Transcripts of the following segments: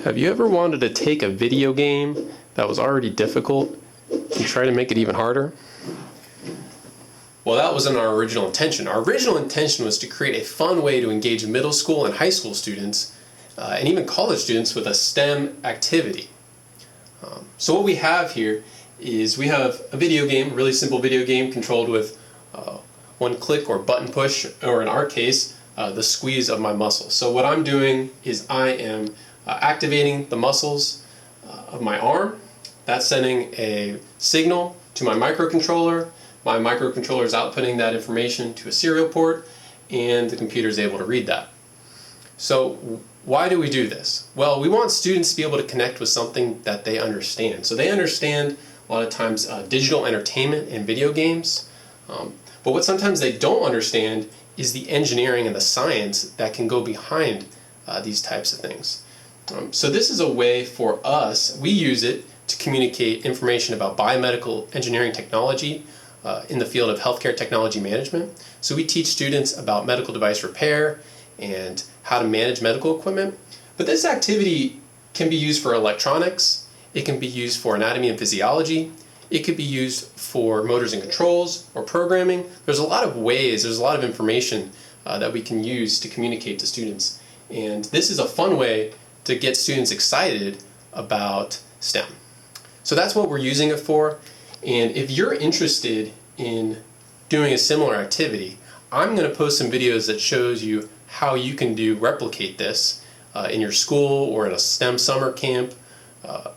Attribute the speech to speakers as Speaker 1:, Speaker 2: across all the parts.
Speaker 1: Have you ever wanted to take a video game that was already difficult and try to make it even harder? Well, that wasn't our original intention. Our original intention was to create a fun way to engage middle school and high school students and even college students with a STEM activity. So what we have here is we have a video game, a really simple video game controlled with one click or button push, or in our case, the squeeze of my muscles. So what I'm doing is I am activating the muscles of my arm. That's sending a signal to my microcontroller. My microcontroller is outputting that information to a serial port, and the computer is able to read that. So why do we do this? Well, we want students to be able to connect with something that they understand. So they understand a lot of times digital entertainment and video games, but what sometimes they don't understand is the engineering and the science that can go behind these types of things. So this is a way for us, we use it to communicate information about biomedical engineering technology in the field of healthcare technology management. So we teach students about medical device repair and how to manage medical equipment. But this activity can be used for electronics, it can be used for anatomy and physiology, it could be used for motors and controls or programming. There's a lot of ways, there's a lot of information that we can use to communicate to students. And this is a fun way to get students excited about STEM. So that's what we're using it for. And if you're interested in doing a similar activity, I'm going to post some videos that shows you how you can replicate this in your school or in a STEM summer camp,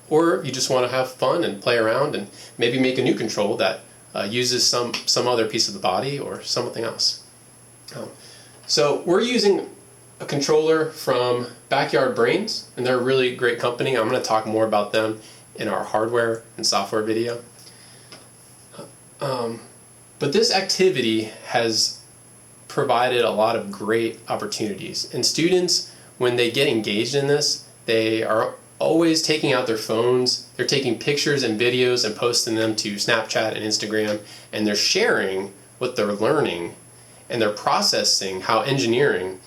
Speaker 1: or you just want to have fun and play around and maybe make a new control that uses some other piece of the body or something else. So we're using a controller from Backyard Brains, and they're a really great company. I'm going to talk more about them in our hardware and software video. But this activity has provided a lot of great opportunities. And students, when they get engaged in this, they are always taking out their phones, they're taking pictures and videos and posting them to Snapchat and Instagram, and they're sharing what they're learning, and they're processing how engineering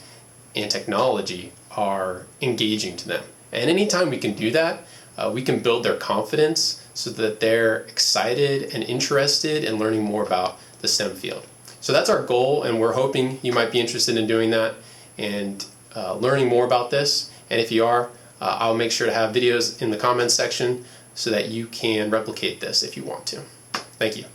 Speaker 1: and technology are engaging to them. And anytime we can do that, we can build their confidence so that they're excited and interested in learning more about the STEM field. So that's our goal, and we're hoping you might be interested in doing that and learning more about this. And if you are, I'll make sure to have videos in the comments section so that you can replicate this if you want to. Thank you.